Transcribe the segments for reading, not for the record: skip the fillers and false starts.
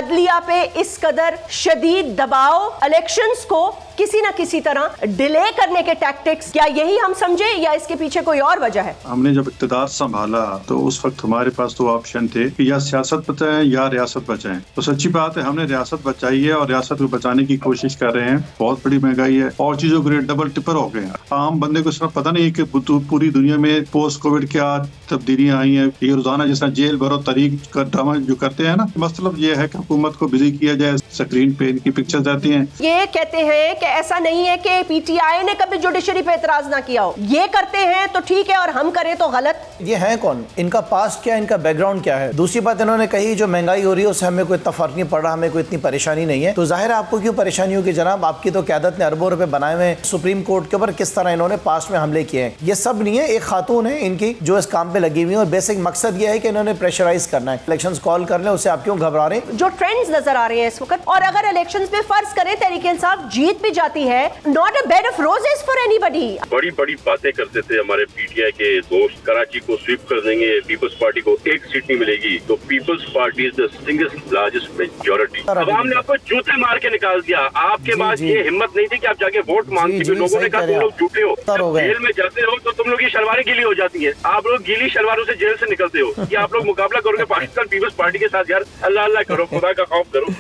अदलिया पे इस कदर शदीद दबाव, इलेक्शंस को किसी न किसी तरह डिले करने के टैक्टिक्स, क्या यही हम समझे या इसके पीछे कोई और वजह है? हमने जब इक़्तिदार संभाला तो उस वक्त हमारे पास दो ऑप्शन थे कि या सियासत बचाएं या रियासत बचाएं। तो सच्ची बात है, हमने रियासत बचाई है और रियासत को बचाने की कोशिश कर रहे हैं। बहुत बड़ी महंगाई है और चीजों के रेट डबल टिपर हो गए हैं। आम बंदे को इसमें पता नहीं है कि पूरी दुनिया में पोस्ट कोविड क्या तब्दीलियां आई हैं। ये रोजाना जैसा जेल भरो तरीक का ड्रामा जो करते हैं ना, मतलब ये है कि हुकूमत को बिजी किया जाए, स्क्रीन पे इनकी पिक्चर्स आती हैं। ये कहते हैं कि ऐसा नहीं है कि पीटीआई ने कभी जुडिशरी पे एतराज ना किया हो, ये करते हैं तो ठीक है और हम करें तो गलत। ये है कौन, इनका पास्ट क्या है, इनका बैकग्राउंड क्या है? दूसरी बात इन्होंने कही जो महंगाई हो रही है उससे हमें कोई इतना फर्क नहीं पड़ रहा, हमें कोई इतनी परेशानी नहीं है। तो जाहिर है आपको क्यों परेशानी होगी जनाब, आपकी तो क़यादत ने अरबों रुपए बनाए हुए, सुप्रीम कोर्ट के ऊपर किस तरह इन्होंने पास्ट में हमले किए हैं। ये सब नहीं है, एक खातून है इनकी जो इस काम पे लगी हुई है और बेसिक मकसद ये है कि इन्होंने प्रेशराइज करना है। इलेक्शंस कॉल कर लें, उससे आप क्यों घबरा रहे हैं? जो ट्रेंड्स नजर आ रहे हैं इस वक्त, और अगर इलेक्शंस में फर्ज करें तहरीक इंसाफ जीत भी जाती है, not a bed of roses for anybody. बड़ी बड़ी बातें करते थे हमारे पीटीआई के दोस्त, कराची को स्वीप कर देंगे, पीपल्स पार्टी को एक सीट नहीं मिलेगी। तो People's Party is the single largest majority. अवाम ने आपको जूते मार के निकाल दिया। आपके पास ये हिम्मत नहीं थी कि आप जाके वोट मांगते। लोगों ने कहा तुम लोग झूठे हो, जेल में जाते हो तो तुम लोग की शलवारें गीली हो जाती है। आप लोग गीली शलवारों से जेल से निकलते हो कि आप लोग मुकाबला करोगे पाकिस्तान पीपल्स पार्टी के साथ। यार अल्लाह अल्लाह करो, खुदा का खौफ करो।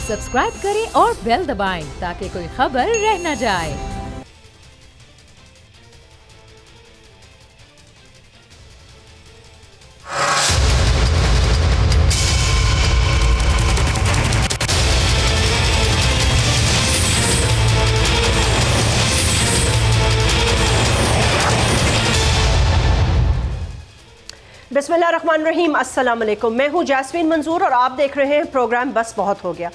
सब्सक्राइब करें और बेल दबाएं ताकि कोई खबर रह न जाए। बिस्मिल्लाहिर्रहमानिर्रहीम, अस्सलाम वालेकुम। मैं हूं जैस्मीन मंजूर और आप देख रहे हैं प्रोग्राम बस बहुत हो गया।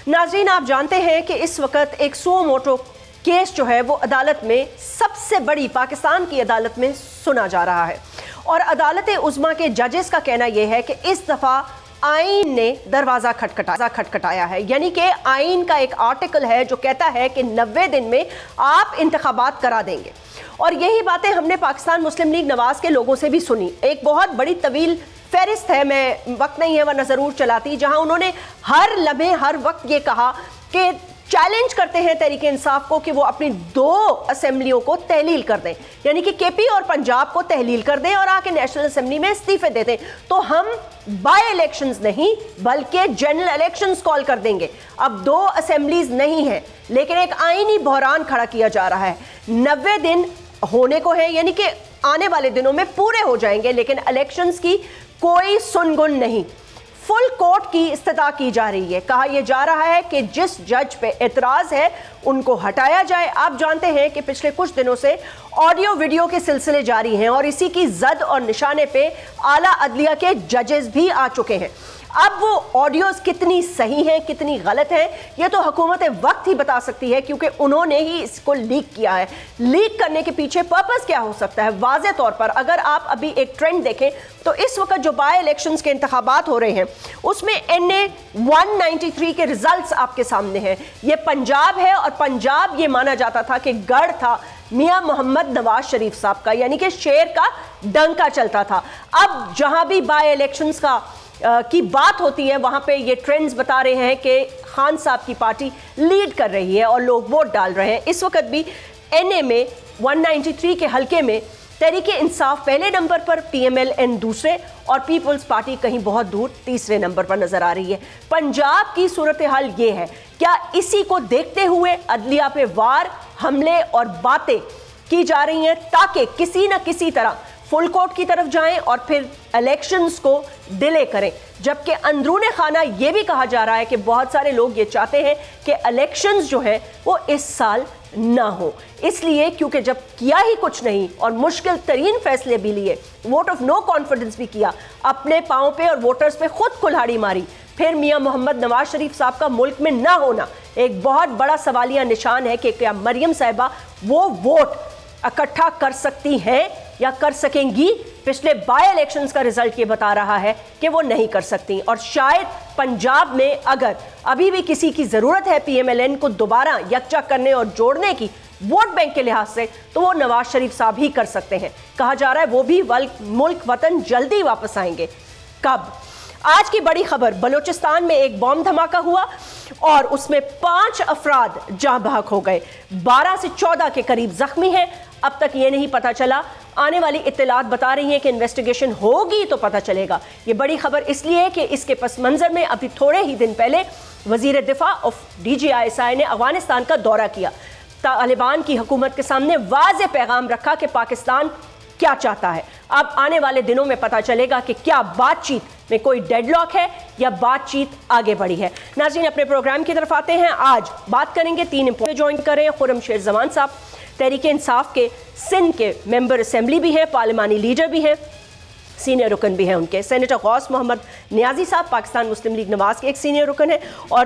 नाज़रीन, आप जानते हैं कि इस वक्त एक सो मोटो केस जो है वो अदालत में, सबसे बड़ी पाकिस्तान की अदालत में सुना जा रहा है और अदालत उज़्मा के जजेस का कहना यह है कि इस दफ़ा आइन ने दरवाज़ा खटखटाया है। यानी कि आइन का एक आर्टिकल है जो कहता है कि 90 दिन में आप इंतखाबात करा देंगे। और यही बातें हमने पाकिस्तान मुस्लिम लीग नवाज के लोगों से भी सुनी। एक बहुत बड़ी तवील फहरिस्त है, मैं वक्त नहीं है वरना ज़रूर चलाती, जहां उन्होंने हर लम्हे हर वक्त ये कहा कि चैलेंज करते हैं तहरीक इंसाफ को कि वो अपनी 2 असेंबलियों को तहलील कर दें, यानी कि केपी और पंजाब को तहलील कर दें और आके नेशनल असेंबली में इस्तीफे दे दें। तो हम बाय इलेक्शंस नहीं बल्कि जनरल इलेक्शंस कॉल कर देंगे। अब 2 असेंबलीज नहीं है, लेकिन एक आईनी बहरान खड़ा किया जा रहा है। 90 दिन होने को है, यानी कि आने वाले दिनों में पूरे हो जाएंगे, लेकिन इलेक्शंस की कोई सुनगुन नहीं। फुल कोर्ट की इस्तदा की जा रही है। कहा यह जा रहा है कि जिस जज पे एतराज है उनको हटाया जाए। आप जानते हैं कि पिछले कुछ दिनों से ऑडियो वीडियो के सिलसिले जारी हैं और इसी की जद और निशाने पे आला अदलिया के जजेस भी आ चुके हैं। अब वो ऑडियोज कितनी सही हैं, कितनी गलत हैं, ये तो हुकूमत वक्त ही बता सकती है, क्योंकि उन्होंने ही इसको लीक किया है। लीक करने के पीछे पर्पस क्या हो सकता है? वाज़े तौर पर अगर आप अभी एक ट्रेंड देखें तो इस वक्त जो बाय इलेक्शंस के इंतखाबात हो रहे हैं उसमें NA 193 के रिजल्ट्स आपके सामने हैं। ये पंजाब है और पंजाब ये माना जाता था कि गढ़ था मियां मोहम्मद नवाज शरीफ साहब का, यानी कि शेर का डंका चलता था। अब जहां भी बाय इलेक्शंस की बात होती है वहां पे ये ट्रेंड्स बता रहे हैं कि खान साहब की पार्टी लीड कर रही है और लोग वोट डाल रहे हैं। इस वक्त भी NA में 193 के हल्के में तहरीक इंसाफ पहले नंबर पर, PMLN दूसरे और पीपल्स पार्टी कहीं बहुत दूर तीसरे नंबर पर नजर आ रही है। पंजाब की सूरत हाल ये है। क्या इसी को देखते हुए अदलिया पे वार, हमले और बातें की जा रही हैं ताकि किसी न किसी तरह फुल कोर्ट की तरफ जाएं और फिर इलेक्शंस को डिले करें? जबकि अंदरूने खाना यह भी कहा जा रहा है कि बहुत सारे लोग ये चाहते हैं कि इलेक्शंस जो है वो इस साल ना हो, इसलिए क्योंकि जब किया ही कुछ नहीं और मुश्किल तरीन फैसले भी लिए, वोट ऑफ नो कॉन्फिडेंस भी किया, अपने पांव पे और वोटर्स पे खुद कुल्हाड़ी मारी, फिर मियां मोहम्मद नवाज शरीफ साहब का मुल्क में ना होना एक बहुत बड़ा सवालिया निशान है कि क्या मरियम साहिबा वो वोट इकट्ठा कर सकती हैं या कर सकेंगी? पिछले बाय इलेक्शंस का रिजल्ट ये बता रहा है कि वो नहीं कर सकती। और शायद पंजाब में अगर अभी भी किसी की ज़रूरत है PMLN को दोबारा यकजा करने और जोड़ने की वोट बैंक के लिहाज से, तो वो नवाज शरीफ साहब ही कर सकते हैं। कहा जा रहा है वो भी मुल्क वतन जल्दी वापस आएंगे। कब? आज की बड़ी खबर, बलूचिस्तान में एक बॉम्ब धमाका हुआ और उसमें 5 अफराद जाँ बहक हो गए, 12 से 14 के करीब जख्मी हैं। अब तक ये नहीं पता चला, आने वाली इत्तलात बता रही हैं कि इन्वेस्टिगेशन होगी तो पता चलेगा। ये बड़ी खबर इसलिए है कि इसके पस मंजर में अभी थोड़े ही दिन पहले वजीर दिफा ऑफ DGISI ने अफगानिस्तान का दौरा किया, तालिबान की हुकूमत के सामने वाज़ेह पैगाम रखा कि पाकिस्तान क्या चाहता है। अब आने वाले दिनों में पता चलेगा कि क्या बातचीत में कोई डेडलॉक है या बातचीत आगे बढ़ी है। नाज़रीन, अपने प्रोग्राम की तरफ आते हैं। आज बात करेंगे 3 इंपॉर्टेंट ज्वाइन कर रहे हैं। खुर्रम जमान साहब तहरीक इंसाफ के सिंध के मेंबर असेंबली भी हैं, पार्लिमानी लीडर भी हैं, सीनियर रुकन भी हैं उनके। सेनेटर गौस मोहम्मद नियाजी साहब पाकिस्तान मुस्लिम लीग नवाज के एक सीनियर रुकन है, और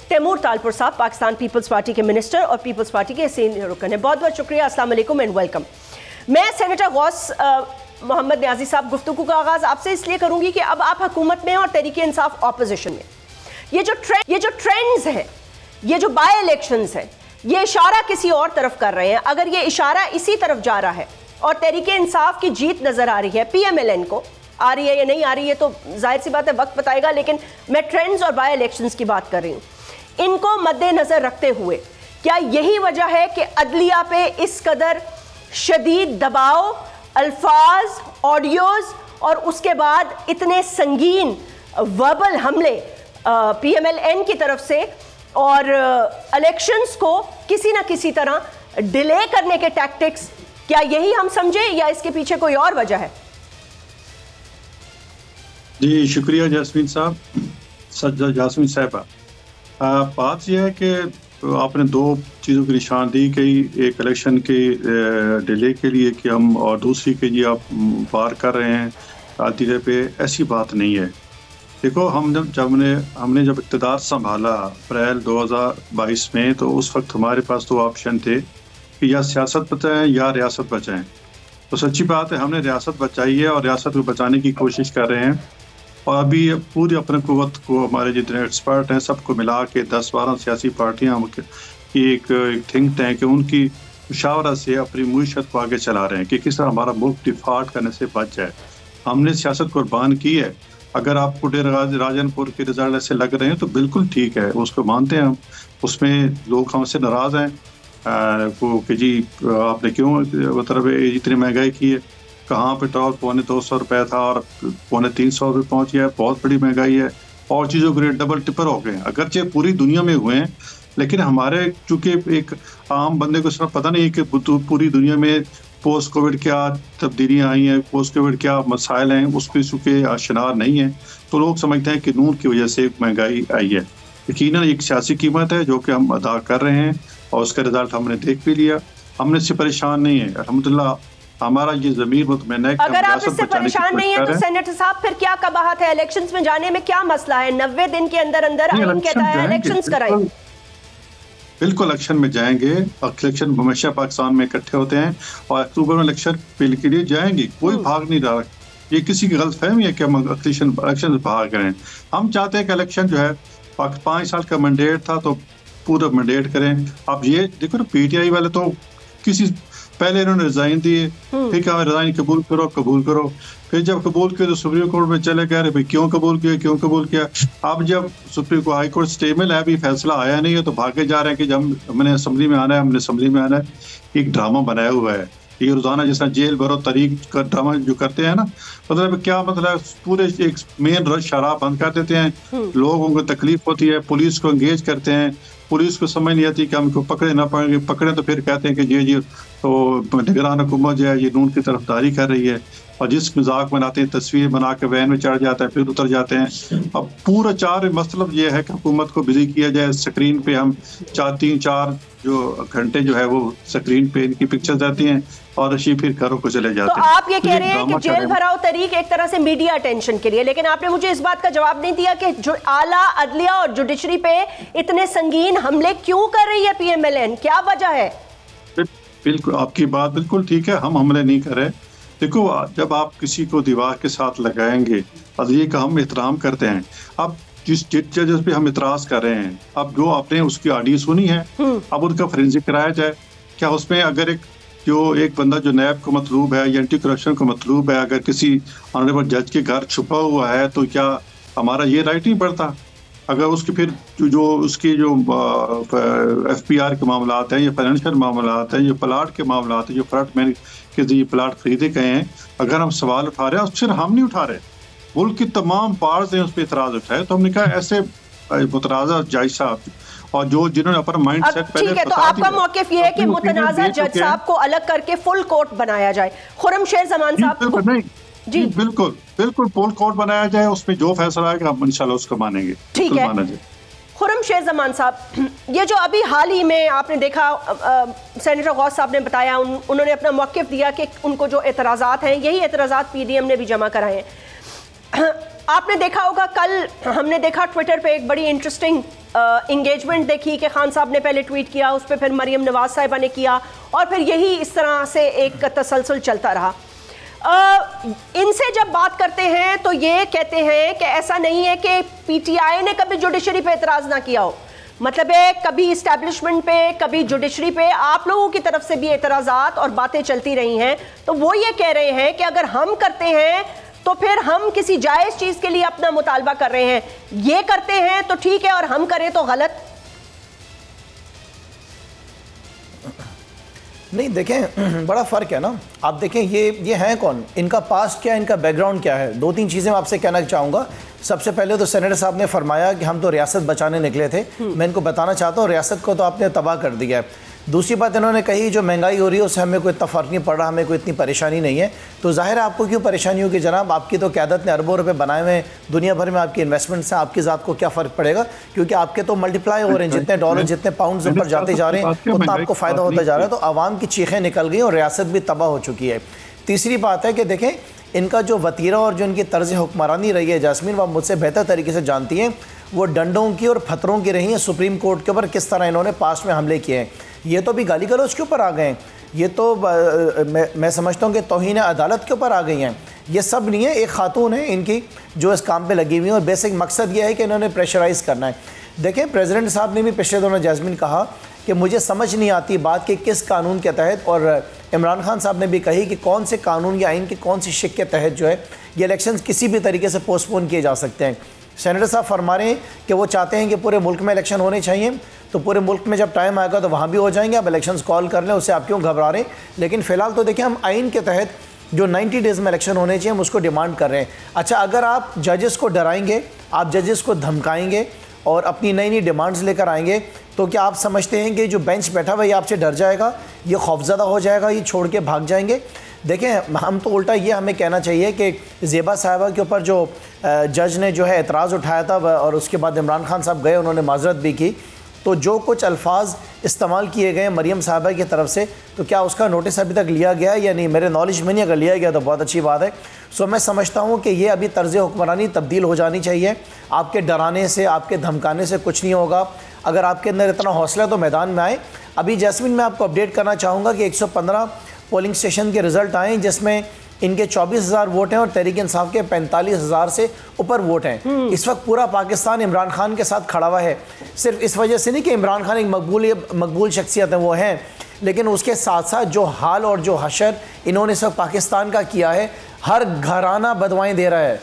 तैमूर तालपुर साहब पाकिस्तान पीपल्स पार्टी के मिनिस्टर और पीपल्स पार्टी के सीनियर रुकन है। बहुत बहुत शुक्रिया, अस्सलाम वालेकुम एंड वेलकम। मैं सेनेटर गौस मोहम्मद नियाजी साहब गुफ्तगू का आगाज़ आपसे इसलिए करूंगी कि अब आप हुकूमत में और तहरीक इंसाफ ऑपोजिशन में, ये जो ट्रेंड्स है, ये जो बाय इलेक्शंस है, ये इशारा किसी और तरफ कर रहे हैं। अगर ये इशारा इसी तरफ जा रहा है और तहरीक इंसाफ की जीत नजर आ रही है, PMLN को आ रही है या नहीं आ रही है तो जाहिर सी बात है वक्त बताएगा, लेकिन मैं ट्रेंड्स और बाय इलेक्शंस की बात कर रही हूँ। इनको मद्देनजर रखते हुए क्या यही वजह है कि अदलिया पे इस कदर शदीद दबाव, अल्फाज, ऑडियोज और उसके बाद इतने संगीन वर्बल हमले PMLN की तरफ से और इलेक्शंस को किसी ना किसी तरह डिले करने के टैक्टिक्स, क्या यही हम समझे या इसके पीछे कोई और वजह है? जी शुक्रिया जास्मीन साहबा। बात यह है कि आपने 2 चीज़ों की निशानदेही की, एक इलेक्शन के डिले के लिए कि हम, और दूसरी के लिए आप वार कर रहे हैं अदलिया पे। ऐसी बात नहीं है। देखो, हमने जब इक़्तिदार संभाला अप्रैल 2022 में, तो उस वक्त हमारे पास 2 ऑप्शन थे कि या सियासत बचाएं या रियासत बचाएं। तो सच्ची बात है, हमने रियासत बचाई है और रियासत को बचाने की कोशिश कर रहे हैं। और अभी पूरी अपने कुव्वत को, हमारे जितने एक्सपर्ट हैं सबको मिला के 10-12 सियासी पार्टियाँ की एक थिंक टैंक है, उनकी मुशावरा से अपनी मुईशत को आगे चला रहे हैं कि किस तरह हमारा मुल्क डिफॉल्ट करने से बच जाए। हमने सियासत कुर्बान की है। अगर आपको राजनपुर के रिजल्ट ऐसे लग रहे हैं तो बिल्कुल ठीक है, उसको मानते हैं हम। उसमें लोग हमसे नाराज़ हैं कि जी आपने क्यों मतलब इतनी महंगाई की है। कहाँ पेट्रोल $250 रुपये था और $350 रुपये पहुँच गया है। बहुत बड़ी महंगाई है और चीज़ों के रेट डबल टिपर हो गए हैं। अगरचे पूरी दुनिया में हुए हैं, लेकिन हमारे चूँकि एक आम बंदे को इसमें पता नहीं है कि पूरी दुनिया में पोस्ट कोविड क्या तब्दीलियाँ आई हैं, पोस्ट कोविड क्या मसाइल हैं, उसके चूँकि आशनार नहीं है, तो लोग समझते हैं कि नून की वजह से महंगाई आई है। यकीनन एक सियासी कीमत है जो कि हम अदा कर रहे हैं और उसका रिजल्ट हमने देख भी लिया। हमने इससे परेशान नहीं है, अल्हम्दुलिल्लाह। हमारा ये ज़मीर मुतमईन है। अगर आप इससे परेशान नहीं है तो सेनेटर साहब फिर क्या कबाहत है? इलेक्शंस में जाने में क्या मसला है? 90 दिन के अंदर अंदर आईन कहता है इलेक्शंस कराएं। बिल्कुल इलेक्शन में जाएंगे। इलेक्शन हमेशा पाकिस्तान में इकट्ठे होते हैं और अक्टूबर में इलेक्शन बिल के लिए जाएंगे। कोई भाग नहीं रहा। ये किसी की गलतफहमी है कि हम इलेक्शन से भाग रहे हैं। हम चाहते हैं कि इलेक्शन जो है 5 साल का मैंडेट था तो पूरा मैंडेट करें। अब ये देखो ना, PTI वाले तो पहले इन्होंने रिजाइन दिए, फिर क्या रिजाइन कबूल करो। फिर जब कबूल किया तो सुप्रीम कोर्ट में चले गए, भाई क्यों कबूल किया। अब जब supreme court high court stay में अभी फैसला आया नहीं है तो भागे जा रहे हैं कि जब हमने असेंबली में आना है। एक ड्रामा बनाया हुआ है ये रोजाना, जैसा जेल भरो तरीक का ड्रामा जो करते हैं ना, मतलब क्या मतलब पूरे एक मेन शराब बंद कर देते हैं। लोगों को तकलीफ होती है, पुलिस को एंगेज करते हैं, पुलिस को समझ नहीं आती कि हमको पकड़े ना पकड़े तो फिर कहते हैं कि जी तो निगरान हुकूमत जो है ये नून की तरफदारी कर रही है। और जिस मजाक बनाते हैं, तस्वीर बना के वैन में चढ़ जाता है, फिर उतर जाते हैं। अब पूरा 4 मतलब ये है कि हुकूमत को बिजी किया जाए। स्क्रीन पे हम 3-4 जो घंटे जो है वो स्क्रीन पे इनकी पिक्चर्स आती हैं और अशी फिर घरों को चले जाते हैं। तो आप ये कह रहे हैं कि जेल भराओ तरीक एक तरह से मीडिया अटेंशन के लिए, लेकिन आपने मुझे इस बात का जवाब नहीं दिया कि जो आला अदलिया और जुडिशरी पे इतने संगीन हमले क्यों कर रही है PMLN? क्या वजह है? बिल्कुल आपकी बात बिल्कुल ठीक है, हम हमले नहीं कर रहे। देखो, जब आप किसी को दीवार के साथ लगाएंगे, अदलिया का हम एहतराम करते हैं। अब जिस जजेस पे हम इतराज कर रहे हैं, अब जो आपने उसकी ऑडियो सुनी है, अब उनका फोरेंसिक कराया जाए। क्या उसमें अगर एक बंदा जो नैब को मतलूब है या एंटी करप्शन को मतलूब है, अगर किसी ऑनरेबल जज के घर छुपा हुआ है, तो क्या हमारा ये राइट नहीं बढ़ता। अगर उसके फिर जो उसकी जो FPR के मामला हैं, ये फाइनेंशियल मामला हैं, ये प्लाट के मामला हैं, जो फ्लड में के जो प्लाट खरीदे गए हैं, अगर हम सवाल उठा रहे हैं, सिर्फ हम नहीं उठा रहे, मुल्क की तमाम पार्ट्स ने उस पर इतराज उठाए, तो हमने कहा ऐसे मुतनाज़ा जज साहब और जो जिन्होंने अपना माइंड सेट पहले ठीक है, तो आपका मौक़िफ़ ये है कि मुतनाज़ा जज साहब को अलग करके फुल कोर्ट बनाया जाए। खुर्रमशेर ज़मान साहब जी बिल्कुल बिल्कुल फुल कोर्ट बनाया जाए, उसमें जो फैसला आएगा हम इंशाल्लाह उसको मानेंगे। ठीक है खुर्रमशेर ज़मान साहब, ये जो अभी हाल ही में आपने देखा सेनेटर गौस साहब ने बताया, उन्होंने अपना मौक़िफ़ दिया कि उनको जो एतराज़ात हैं, यही एतराज़ात PDM ने भी जमा कराए हैं। आपने देखा होगा, कल हमने देखा ट्विटर पे एक बड़ी इंटरेस्टिंग इंगेजमेंट देखी कि खान साहब ने पहले ट्वीट किया, उस पर फिर मरियम नवाज साहिबा ने किया, और फिर यही इस तरह से एक तसलसल चलता रहा। इनसे जब बात करते हैं तो ये कहते हैं कि ऐसा नहीं है कि PTI ने कभी जुडिशरी पे एतराज़ ना किया हो, मतलब है कभी इस्टेब्लिशमेंट पे, कभी जुडिशरी पे आप लोगों की तरफ से भी एतराज़ात और बातें चलती रही हैं। तो वो ये कह रहे हैं कि अगर हम करते हैं तो फिर हम किसी जायज़ चीज़ के लिए अपना मुतालबा कर रहे हैं, ये करते हैं तो ठीक है और हम करें तो गलत। नहीं देखें, बड़ा फ़र्क है ना। आप देखें ये हैं कौन, इनका पास्ट क्या है, इनका बैकग्राउंड क्या है। दो तीन चीज़ें मैं आपसे कहना चाहूँगा। सबसे पहले तो सेनेटर साहब ने फरमाया कि हम तो रियासत बचाने निकले थे। मैं इनको बताना चाहता हूँ रियासत को तो आपने तबाह कर दिया है। दूसरी बात इन्होंने कही जो महंगाई हो रही है उससे हमें कोई इतना फ़र्क नहीं पड़ रहा, हमें कोई इतनी परेशानी नहीं है। तो ज़ाहिर है आपको क्यों परेशानी होगी जनाब, आपकी तो क़यादत ने अरबों रुपए बनाए हुए हैं, दुनिया भर में आपकी इन्वेस्टमेंट से आपकी ज़ात को क्या फ़र्क पड़ेगा, क्योंकि आपके तो मल्टीप्लाई हो रहे हैं, जितने डॉलर जितने पाउंड्स ऊपर जाते जा रहे हैं उतना आपको फ़ायदा होता जा रहा है। तो आवाम की चीखें निकल गई और रियासत भी तबाह हो चुकी है। तीसरी बात है कि देखें इनका जो वतीरा और जो इनकी तर्ज हुक्मरानी रही है, जास्मीन वो मुझसे बेहतर तरीके से जानती हैं, वो डंडों की और पत्थरों की रही हैं। सुप्रीम कोर्ट के ऊपर किस तरह इन्होंने पास्ट में हमले किए हैं, ये तो भी गाली गलौज के ऊपर आ गए हैं, ये तो मैं समझता हूँ कि तौहीन अदालत के ऊपर आ गई हैं। ये सब नहीं है, एक खातून है इनकी जो इस काम पे लगी हुई है और बेसिक मकसद ये है कि इन्होंने प्रेशराइज़ करना है। देखें प्रेसिडेंट साहब ने भी पिछले दिनों जैस्मिन कहा कि मुझे समझ नहीं आती बात कि किस कानून के तहत, और इमरान खान साहब ने भी कही कि कौन से कानून या आइन की कौन सी शिक के तहत जो है ये इलेक्शंस किसी भी तरीके से पोस्टपोन किए जा सकते हैं। सेनेटर साहब फरमा रहे हैं कि वो चाहते हैं कि पूरे मुल्क में इलेक्शन होने चाहिए, तो पूरे मुल्क में जब टाइम आएगा तो वहाँ भी हो जाएंगे, आप इलेक्शंस कॉल कर लें, उससे आप क्यों घबरा रहे हैं। लेकिन फ़िलहाल तो देखिए हम आइन के तहत जो 90 डेज़ में इलेक्शन होने चाहिए हम उसको डिमांड कर रहे हैं। अच्छा, अगर आप जजेस को डराएंगे, आप जजेस को धमकाएंगे और अपनी नई नई डिमांड्स लेकर आएंगे, तो क्या आप समझते हैं कि जो बेंच बैठा हुआ ये आपसे डर जाएगा, ये खौफज़दा हो जाएगा, ये छोड़ के भाग जाएंगे? देखें हम तो उल्टा ये हमें कहना चाहिए कि ज़ेबा साहिबा के ऊपर जो जज ने जो है एतराज़ उठाया था और उसके बाद इमरान खान साहब गए, उन्होंने माजरत भी की, तो जो कुछ अल्फाज इस्तेमाल किए गए मरियम साहिबा की तरफ से, तो क्या उसका नोटिस अभी तक लिया गया या नहीं? मेरे नॉलेज में नहीं, अगर लिया गया तो बहुत अच्छी बात है। सो मैं समझता हूँ कि ये अभी तर्ज़ हुक्मरानी तब्दील हो जानी चाहिए। आपके डराने से, आपके धमकाने से कुछ नहीं होगा। अगर आपके अंदर इतना हौसला है तो मैदान में आए। अभी जैस्मिन मैं आपको अपडेट करना चाहूँगा कि 115 पोलिंग स्टेशन के रिज़ल्ट आए जिसमें इनके 24,000 वोट हैं और तहरीक इंसाफ के 45,000 से ऊपर वोट हैं। इस वक्त पूरा पाकिस्तान इमरान खान के साथ खड़ा हुआ है। सिर्फ इस वजह से नहीं कि इमरान खान एक मकबूल शख्सियत है, वो हैं, लेकिन उसके साथ साथ जो हाल और जो हशर इन्होंने सब पाकिस्तान का किया है, हर घराना बदवाएं दे रहा है,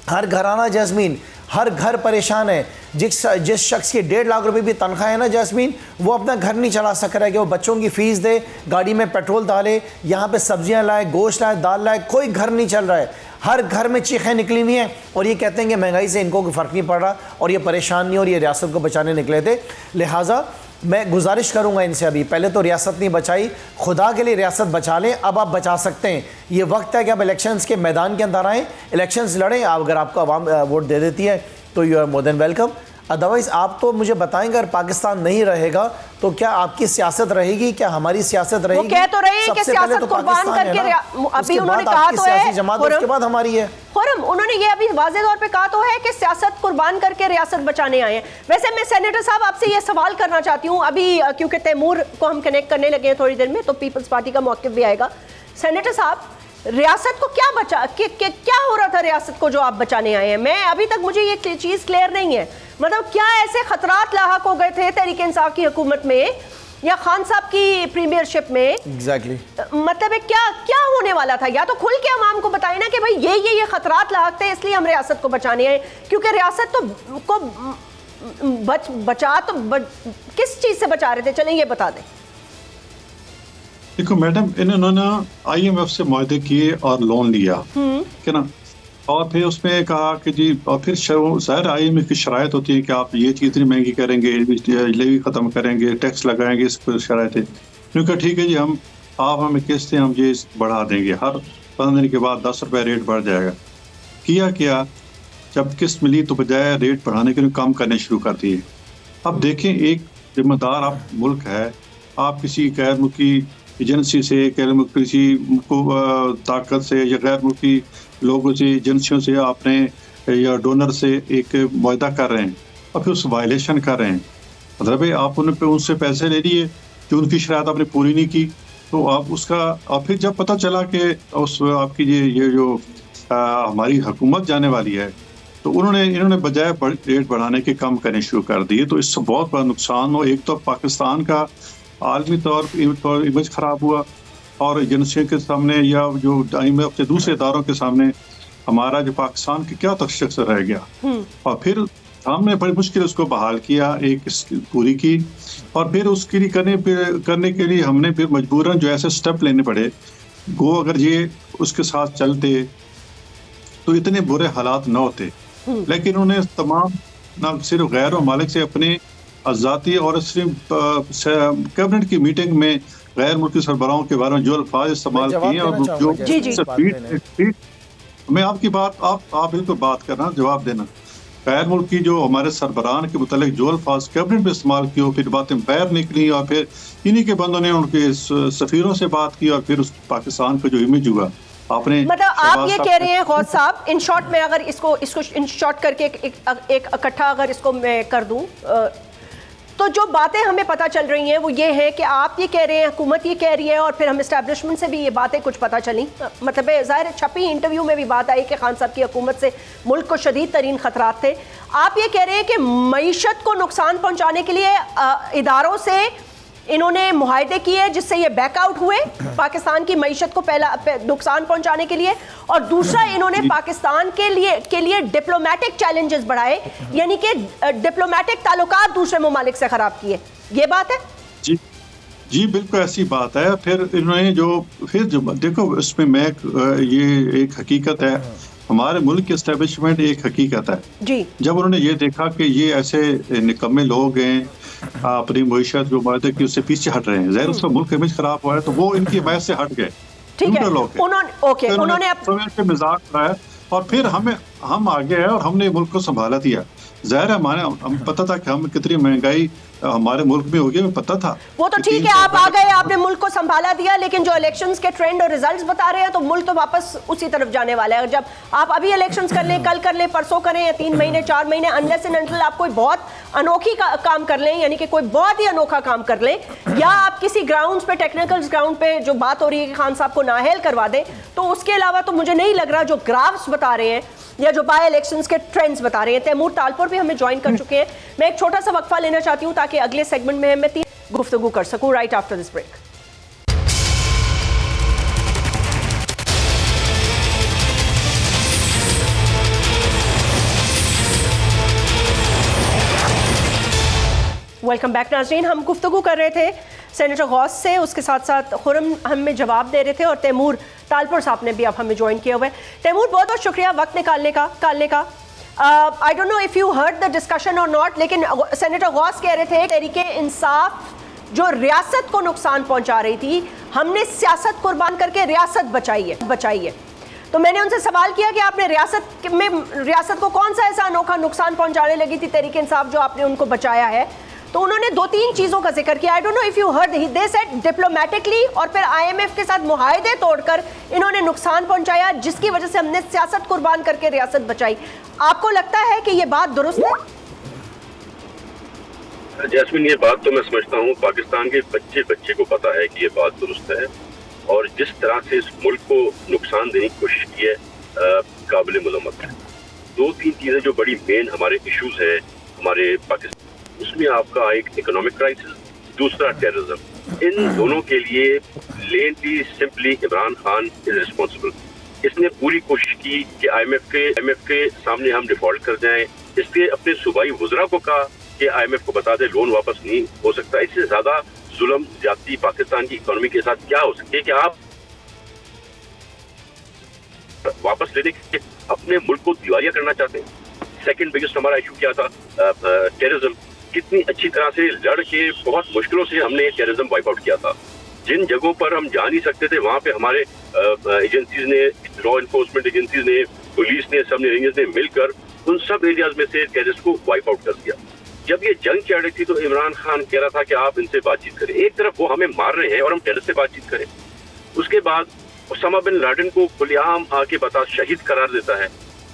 हर घराना जैस्मीन, हर घर परेशान है। जिस शख्स की 1.5 लाख रुपए भी तनख्वाह है ना जैस्मीन, वो अपना घर नहीं चला सक रहा है कि वो बच्चों की फ़ीस दे, गाड़ी में पेट्रोल डाले, यहाँ पे सब्जियाँ लाए, गोश्त लाए, दाल लाए, कोई घर नहीं चल रहा है। हर घर में चीखें निकली हुई हैं और ये कहते हैं कि महंगाई से इनको कोई फ़र्क नहीं पड़ रहा और ये परेशान नहीं, और ये रियासत को बचाने निकले थे। लिहाजा मैं गुजारिश करूंगा इनसे, अभी पहले तो रियासत नहीं बचाई, खुदा के लिए रियासत बचा लें। अब आप बचा सकते हैं, ये वक्त है कि आप इलेक्शंस के मैदान के अंदर आएँ, इलेक्शंस लड़ें। आप अगर आपको आवाम वोट दे देती है तो you are more than welcome. Otherwise आप तो मुझे बताएंगे अगर पाकिस्तान नहीं रहेगा तो क्या आपकी सियासत रहेगी, क्या हमारी सियासत रहेगी? वो कह तो रहे हैं कि सियासत कुर्बान करके, अभी उन्होंने कहा तो है जमात, उसके बाद हमारी है। खुर्रम, उन्होंने ये अभी वाज़ेह तौर पे कहा तो है कि सियासत कुर्बान करके रियासत बचाने आए हैं। वैसे मैं सेनेटर साहब आपसे ये सवाल करना चाहती हूँ, अभी क्योंकि तैमूर को हम कनेक्ट करने लगे हैं थोड़ी देर में, तो पीपल्स पार्टी का मौक़िफ़ भी आएगा। सेनेटर साहब, रियासत को क्या बचा क्या हो रहा था रियासत को जो आप बचाने आए हैं? मैं अभी तक मुझे ये चीज़ क्लियर नहीं है। मतलब क्या ऐसे खतरात लाहक हो गए थे तहरीक इंसाफ की हुकूमत में या खान साहब की प्रीमियरशिप में एग्जैक्टली मतलब है क्या क्या होने वाला था? या तो खुल के अवाम को बताए ना कि भाई ये खतरात लाते हैं, इसलिए हम रियासत को बचाने हैं, क्योंकि रियासत तो को किस चीज से बचा रहे थे? चलें ये बता दें। देखो मैडम, इन्होंने IMF से मुआहदे किए और लोन लिया, क्या ना, और फिर उसमें कहा कि जी, और फिर ज़ाहिर IMF की शराइत होती है कि आप ये चीज़ इतनी महंगी करेंगे, लेवी ख़त्म करेंगे, टैक्स लगाएंगे, इस पर शराइत है। क्योंकि ठीक है जी, आप हमें किस्तें हम ये बढ़ा देंगे, हर 15 दिन के बाद 10 रुपये रेट बढ़ जाएगा। किया जब किस्त मिली तो बजाय रेट बढ़ाने के लिए कम करने शुरू कर दिए। अब देखें, एक जिम्मेदार आप मुल्क है, आप किसी गैर मुल्की एजेंसी से, किसी ताकत से या गैर मुल्की लोगों से, एजेंसियों से आपने या डोनर से एक मुआहदा कर रहे हैं और फिर उस वायलेशन कर रहे हैं। मतलब आप उनसे पैसे ले लिए जो उनकी शराइत आपने पूरी नहीं की, तो आप उसका, और फिर जब पता चला कि उस आपकी ये जो हमारी हुकूमत जाने वाली है, तो इन्होंने बजाय रेट बढ़ाने के कम करने शुरू कर दिए। तो इससे बहुत बड़ा नुकसान हो। एक तो पाकिस्तान का आलमी तौर पर इमेज ख़राब हुआ, और एजेंसियों के सामने या जो IMF के दूसरे इदारों के सामने हमारा जो पाकिस्तान की क्या तशख़्ख़ुस रह गया। और फिर हमने बड़ी मुश्किल उसको बहाल किया, एक पूरी की, और फिर उसके लिए करने के लिए हमने फिर मजबूरन जो ऐसे स्टेप लेने पड़े। अगर ये उसके साथ चलते तो इतने बुरे हालात न होते, लेकिन उन्हें तमाम न सिर्फ गैर ममालिक से अपने आज़ादी और सिर्फ कैबिनेट की मीटिंग में गैर मुल्की सरबराहों के बारे में जो अल्फाज इस्तेमाल किए, और जो मैं आपकी बात आप बिल्कुल बात करना, जवाब देना। गैर मुल्की जो हमारे सरबराहान के मुतालिक जो अल्फाज कैबिनेट में इस्तेमाल किए, फिर बातें बाहर निकली, और फिर इन्हीं के बंदों ने उनके सफीरों से बात की, और फिर उस पाकिस्तान का जो इमेज हुआ आपने, मतलब आप ये कह रहे हैं गौस साहब, इन शॉर्ट में अगर इसको इन शॉर्ट करके एक इकट्ठा अगर इसको मैं कर दूं, तो जो बातें हमें पता चल रही हैं वो ये है कि आप ये कह रहे हैं, हुकूमत ये कह रही है, और फिर हम इस्टेब्लिशमेंट से भी ये बातें कुछ पता चली। मतलब ज़ाहिर छपी इंटरव्यू में भी बात आई कि खान साहब की हुकूमत से मुल्क को शदीद तरीन खतरात थे। आप ये कह रहे हैं कि मईशत को नुकसान पहुँचाने के लिए इदारों से इन्होंने मुआहदे किए जिससे ये बैकआउट हुए पाकिस्तान की मईशत को पहला नुकसान पहुंचाने के लिए, और दूसरा इन्होंने पाकिस्तान के लिए डिप्लोमेटिक चैलेंजेस बढ़ाए, यानी कि डिप्लोमेटिक ताल्लुकात दूसरे ममालिक से खराब किए। ये बात है? जी बिल्कुल ऐसी बात है। फिर इन्होंने जो देखो, इसमें मैं ये एक हकीकत है, हमारे मुल्क की एस्टेब्लिशमेंट एक हकीकत है जी। जब उन्होंने ये देखा कि ये ऐसे निकम्मे लोग हैं, अपनी मईशत जो मुआहदे की उससे पीछे हट रहे हैं, ज़ाहिर उसका मुल्क इमेज खराब हुआ है, तो वो इनकी हिमायत से हट गए। ठीक है, उन्होंने मजाक कराया, और फिर हम आगे आए और हमने मुल्क को संभाला दिया। ज़ाहिर है हम पता था कि हम कितनी महंगाई हमारे मुल्क में होगी, हमें पता था। वो तो ठीक है, आप आ गए, आपने मुल्क को संभाला दिया, लेकिन जो इलेक्शंस के ट्रेंड और रिजल्ट्स बता रहे हैं तो मुल्क तो वापस उसी तरफ जाने वाला है। जब आप अभी इलेक्शंस कर लें, कल कर लें, परसों करें, या 3 महीने 4 महीने, अनलेस एंड अनटिल आप कोई बहुत अनोखी काम कर लें, यानी कि कोई बहुत ही अनोखा काम कर लें, या आप किसी ग्राउंड पे, टेक्निकल ग्राउंड पे जो बात हो रही है कि खान साहब को नाअहल करवा दें, तो उसके अलावा तो मुझे नहीं लग रहा जो ग्राफ्स बता रहे हैं या जो बाय इलेक्शंस के ट्रेंड्स बता रहे हैं। तैमूर तालपुर भी हमें ज्वाइन कर चुके हैं। मैं एक छोटा सा वक्फा लेना चाहती हूँ ताकि अगले सेगमेंट में मैं 3 गुफ्तगू कर सकूँ right after this break. Welcome back नाज़रीन। हम गुफ्तगू कर रहे थे सेनेटर गौस से, उसके साथ साथ खुरम हमें जवाब दे रहे थे, और तैमूर तालपुर साहब ने भी अब हमें ज्वाइन किया हुआ है। तैमूर, बहुत बहुत शुक्रिया वक्त निकालने का। I don't know if you heard the discussion और नॉट, लेकिन सेनेटर गौस कह रहे थे तहरीके इंसाफ जो रियासत को नुकसान पहुंचा रही थी, हमने सियासत कुर्बान करके रियासत बचाई है। तो मैंने उनसे सवाल किया कि आपने रियासत को कौन सा ऐसा अनोखा नुकसान पहुंचाने लगी थी तहरीके इंसाफ जो आपने उनको बचाया है। तो उन्होंने 2-3 चीज़ों का जिक्र किया। I don't know if you heard, they said diplomatically, और फिर IMF के साथ मुआहदे तोड़कर इन्होंने नुकसान पहुंचाया, जिसकी वजह से हमने सियासत कुर्बान करके रियासत बचाई। आपको लगता है कि ये बात दुरुस्त है? जैस्मिन, ये बात तो मैं समझता हूँ पाकिस्तान के बच्चे को पता है कि ये बात दुरुस्त है, और जिस तरह से इस मुल्क को नुकसान देने की कोशिश की है काबिल मुलम्मत है। 2-3 चीज़ें जो बड़ी मेन हमारे इश्यूज है हमारे पाकिस्तान, उसमें आपका एक इकोनॉमिक क्राइसिस, दूसरा टेररिज्म। इन दोनों के लिए plainly simply Imran Khan is responsible. इसने पूरी कोशिश की कि IMF के सामने हम डिफॉल्ट कर जाएं। इसने अपने सूबाई वुज़रा को कहा कि IMF को बता दे लोन वापस नहीं हो सकता। इससे ज्यादा जुल्म ज्यादती पाकिस्तान की इकोनॉमी के साथ क्या हो सकती है कि आप वापस लेने के अपने मुल्क को दिवालिया करना चाहते हैं। सेकंड बिगेस्ट हमारा इशू क्या था, टेररिज्म। कितनी अच्छी तरह से लड़ के बहुत मुश्किलों से हमने टेररिज्म वाइप आउट किया था। जिन जगहों पर हम जा नहीं सकते थे वहां पे हमारे एजेंसीज ने, लॉ इन्फोर्समेंट एजेंसीज ने, पुलिस ने, सब रेंजर्स ने मिलकर उन सब एरियाज में से टेररिस्ट को वाइप आउट कर दिया। जब ये जंग चल रही थी तो इमरान खान कह रहा था कि आप इनसे बातचीत करें। एक तरफ वो हमें मार रहे हैं और हम टेररिस्ट से बातचीत करें। उसके बाद ओसामा बिन लादेन को खुलेआम आके बता शहीद करार देता है।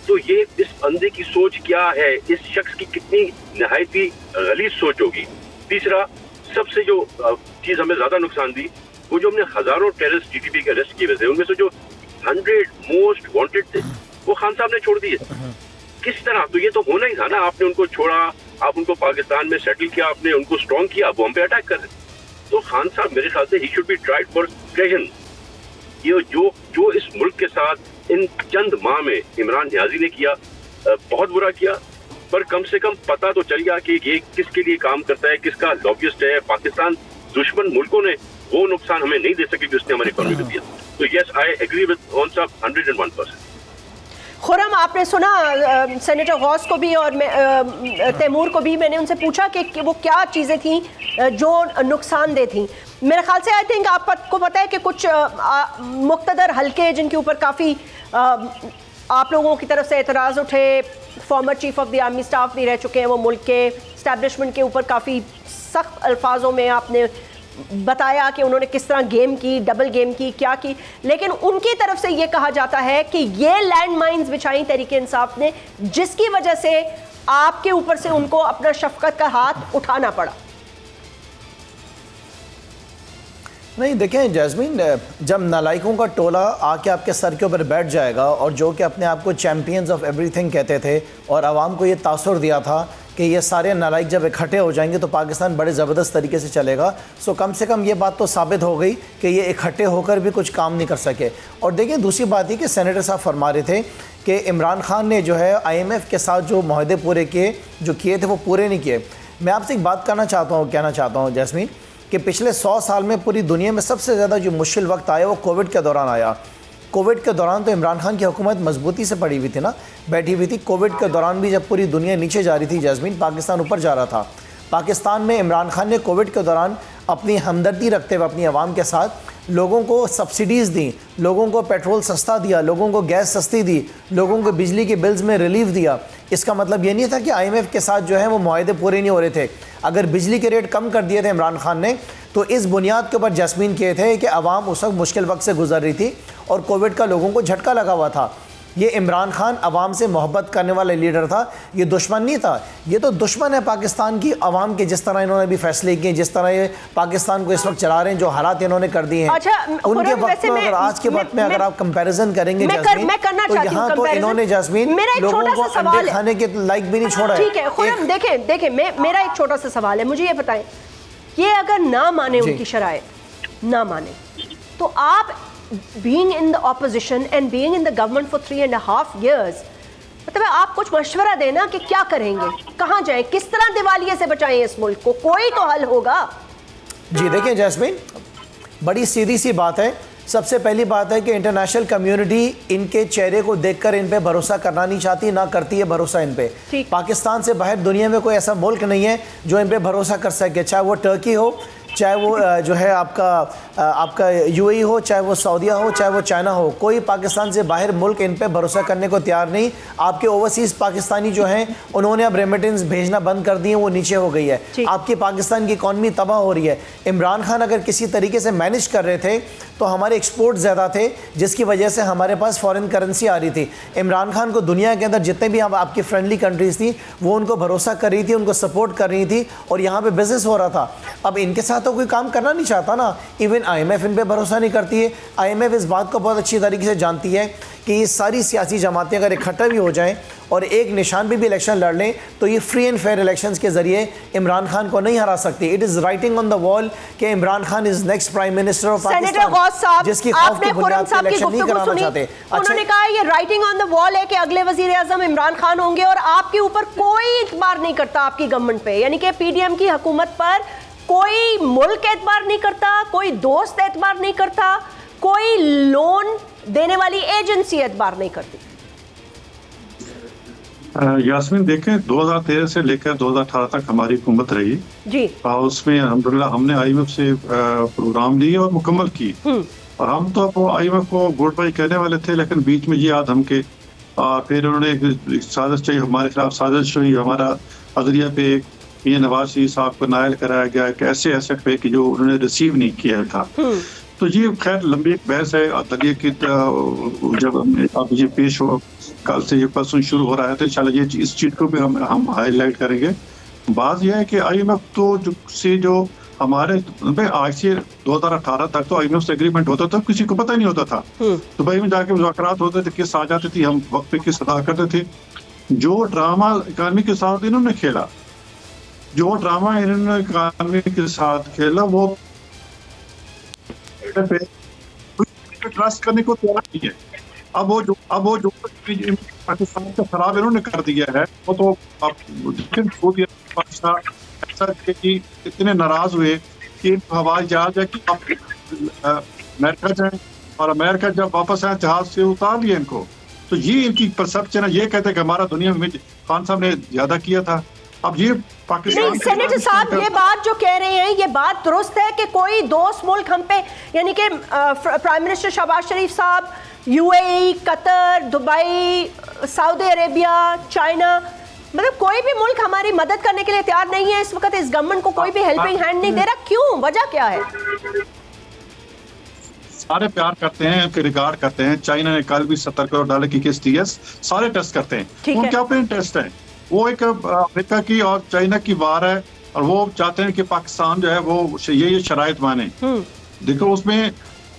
तो ये इस बंदे की सोच क्या है, इस शख्स की कितनी नहायती गलीज सोच होगी। तीसरा, सबसे जो चीज हमें ज्यादा नुकसान दी, वो जो हमने हजारों टेररिस्ट TTP के अरेस्ट किए थे, उनमें से जो 100 मोस्ट वांटेड थे वो खान साहब ने छोड़ दिए। किस तरह? तो ये तो होना ही था ना, आपने उनको छोड़ा, आप उनको पाकिस्तान में सेटल किया, आपने उनको स्ट्रॉन्ग किया, वो हम पे अटैक कर रहे। तो खान साहब मेरे ख्याल से he should be tried for treason. ये जो इस मुल्क के साथ इन चंद माह में इमरान नियाजी ने किया, बहुत बुरा किया, पर कम से कम पता तो चल गया कि ये किसके लिए काम करता है, किसका लॉबिस्ट है। पाकिस्तान दुश्मन मुल्कों ने वो नुकसान हमें नहीं दे सके जो उसने हमारी इकोनॉमी को दिया। तो yes, I agree with Aun साहब 101%। खुरम, आपने सुना सेनेटर गौस को भी और तैमूर को भी, मैंने उनसे पूछा कि वो क्या चीज़ें थी जो नुकसानदेह थी। मेरे ख्याल से आई थिंक आपको पता है कि कुछ मुख्तदर हल्के जिनके ऊपर काफ़ी आप लोगों की तरफ से एतराज़ उठे, former chief of the army staff भी रह चुके हैं, वो मुल्क के इस्टेब्लिशमेंट के ऊपर काफ़ी सख्त अल्फाजों में आपने बताया कि उन्होंने किस तरह गेम की, डबल गेम की, क्या की। लेकिन उनकी तरफ से ये कहा जाता है कि ये लैंड माइन्स बिछाई तहरीके इंसाफ ने, जिसकी वजह से आपके ऊपर से उनको अपना शफकत का हाथ उठाना पड़ा। नहीं, देखें जैस्मीन, जब नालायकों का टोला आके आपके सर के ऊपर बैठ जाएगा और जो कि अपने आप को चैम्पियंस ऑफ एवरीथिंग कहते थे और आवाम को ये तासुर दिया था कि ये सारे नालायक जब इकट्ठे हो जाएंगे तो पाकिस्तान बड़े ज़बरदस्त तरीके से चलेगा, सो कम से कम ये बात तो साबित हो गई कि ये इकट्ठे होकर भी कुछ काम नहीं कर सके। और देखिए, दूसरी बात ये कि सेनेटर साहब फरमा रहे थे कि इमरान खान ने जो है IMF के साथ जो माहदे पूरे किए थे वो पूरे नहीं किए। मैं आपसे एक बात कहना चाहता हूँ जैस्मीन, कि पिछले 100 साल में पूरी दुनिया में सबसे ज़्यादा जो मुश्किल वक्त आया वो कोविड के दौरान आया। कोविड के दौरान तो इमरान खान की हुकूमत मजबूती से पड़ी हुई थी ना, बैठी हुई थी। कोविड के दौरान भी जब पूरी दुनिया नीचे जा रही थी जैस्मीन, पाकिस्तान ऊपर जा रहा था। पाकिस्तान में इमरान खान ने कोविड के दौरान अपनी हमदर्दी रखते हुए अपनी आवाम के साथ लोगों को सब्सिडीज़ दी, लोगों को पेट्रोल सस्ता दिया, लोगों को गैस सस्ती दी, लोगों को बिजली के बिल्स में रिलीफ दिया। इसका मतलब ये नहीं था कि IMF के साथ जो है वो मुआहदे पूरे नहीं हो रहे थे। अगर बिजली के रेट कम कर दिए थे इमरान खान ने, तो इस बुनियाद के ऊपर जैस्मीन किए थे कि आवाम उस वक्त मुश्किल वक्त से गुजर रही थी और कोविड का लोगों को झटका लगा हुआ था। ये इमरान खान आवाम से मोहब्बत करने वाला लीडर था, ये दुश्मन नहीं था। ये तो दुश्मन है पाकिस्तान की आवाम के, जिस तरह इन्होंने भी फैसले किए, जिस तरह ये पाकिस्तान को इस वक्त चला रहे हैं, जो हालात इन्होंने कर दिए हैं। अच्छा, उनके वक्त में, अगर आज के वक्त में अगर आप कंपैरिजन करेंगे जैस्मीन, तो यहाँ तो इन्होंने जैस्मीन लोगों को अंडे खाने के लायक भी नहीं छोड़ा है। ठीक है खुरम, देखें मेरा एक छोटा सा सवाल है, मुझे ये बताएं, ये अगर ना माने उनकी शराइत ना माने, तो आप being in the opposition and being in the government for 3.5 years, मतलब आप कुछ मशवरा देना कि क्या करेंगे, कहाँ जाएं, किस तरह दिवालिये से बचाएं इस मुल्क को, कोई तो हल होगा। जी देखिए जैस्मीन, बड़ी सीधी सी बात है। सबसे पहली बात है कि इंटरनेशनल कम्युनिटी इनके चेहरे को देखकर इन पे भरोसा करना नहीं चाहती, ना करती है भरोसा इन पे। पाकिस्तान से बाहर दुनिया में कोई ऐसा मुल्क नहीं है जो इन पे भरोसा कर सके, चाहे वो टर्की हो, चाहे वो जो है आपका UAE हो, चाहे वो सऊदीया हो, चाहे वो चाइना हो। कोई पाकिस्तान से बाहर मुल्क इन पे भरोसा करने को तैयार नहीं। आपके ओवरसीज़ पाकिस्तानी जो हैं उन्होंने अब रेमिटेंस भेजना बंद कर दिए, वो नीचे हो गई है। आपकी पाकिस्तान की इकॉनमी तबाह हो रही है। इमरान खान अगर किसी तरीके से मैनेज कर रहे थे तो हमारे एक्सपोर्ट ज़्यादा थे, जिसकी वजह से हमारे पास फॉरेन करेंसी आ रही थी। इमरान खान को दुनिया के अंदर जितने भी आपकी फ्रेंडली कंट्रीज़ थी वो उनको भरोसा कर रही थी, उनको सपोर्ट कर रही थी और यहाँ पर बिजनेस हो रहा था। अब इनके साथ तो कोई काम करना नहीं चाहता ना। इवन IMF इन पे भरोसा नहीं करती है। IMF इस बात को बहुत अच्छी तरीके से जानती है कि ये सारी सियासी जमातें अगर इकट्ठा भी हो जाएं और एक निशान पे भी इलेक्शन लड़ लें तो ये फ्री एंड फेयर इलेक्शंस के जरिए इमरान खान को नहीं हरा सकती। It is writing on the wall कि Imran Khan is next prime minister of Pakistan, जिसकी खौफ की बुनियाद पे इलेक्शन नहीं कराना चाहते। उन्होंने कहा ये राइटिंग ऑन द वॉल है कि अगले वजीर आजम इमरान खान होंगे और आपके ऊपर कोई इतबार नहीं करता आपकी गवर्नमेंट पे, यानी कि PDM की हुकूमत पर कोई मुल्क एतबार नहीं करता, कोई दोस्त एतबार नहीं करता, कोई लोन देने वाली एजेंसी एतबार नहीं करती। यास्मीन देखें 2013 से लेकर 2018 तक हमारी हुकूमत रही जी, और उसमें अल्हम्दुलिल्लाह हमने IMF से प्रोग्राम लिए और मुकम्मल की। और हम तो IMF को गुड बाई कहने वाले थे, लेकिन बीच में ये आदम के फिर उन्होंने साजिश चाहिए, हमारे खिलाफ साजिश हुई, हमारा अदलिया पे ये नवाज शरीफ साहब को नायल कराया गया एक ऐसे एसेट पे कि जो उन्होंने रिसीव नहीं किया था। तो ये खैर लंबी एक बहस है अदलिया की। जब अब ये पेश हो, कल से ये परसों शुरू हो रहा है, तो इंशाल्लाह ये इस चीज को भी हम हाईलाइट करेंगे। बात यह है कि IMF तो जो हमारे आज से 2018 तक तो IMF से एग्रीमेंट होता था, किसी को पता ही नहीं होता था। दुबई में जाके मुज़ाकरात होते थे, किस आ जाती थी, हम वक्त पे किस अदा करते थे। जो ड्रामा इकानमी के साथ इन्होंने खेला, वो ट्रस्ट करने को तैयार नहीं है। अब वो जो पाकिस्तान का खराब इन्होंने कर दिया है, वो तो पाकिस्तान ऐसा कि इतने नाराज हुए कि हवाई जहाज है कि अमेरिका जाए, और अमेरिका जब वापस आए जहाज से उतार लिया इनको। तो ये इनकी परसेप्शन है, ये कहते हैं कि हमारा दुनिया में खान साहब ने ज्यादा किया था। अब ये पाकिस्तान सेनेटर साहब ये बात जो कह रहे हैं ये बात दुरुस्त है कि कोई दोस्त मुल्क हम पे, यानी कि प्राइम मिनिस्टर शहबाज शरीफ साहब, UAE, Qatar, Dubai, Saudi Arabia, China, मतलब कोई भी मुल्क हमारी मदद करने के लिए तैयार नहीं है इस वक्त। इस गवर्नमेंट को कोई भी हेल्पिंग हैंड नहीं दे रहा, क्यों, वजह क्या है? सारे प्यार करते हैं, रिगार्ड करते हैं। चाइना ने कल भी $70 करोड़ की किस्त दी है, सारे टेस्ट करते हैं। उनके अपने टेस्ट हैं, वो एक अमेरिका की और चाइना की वार है, और वो चाहते हैं कि पाकिस्तान जो है वो ये शराइत माने। देखो उसमें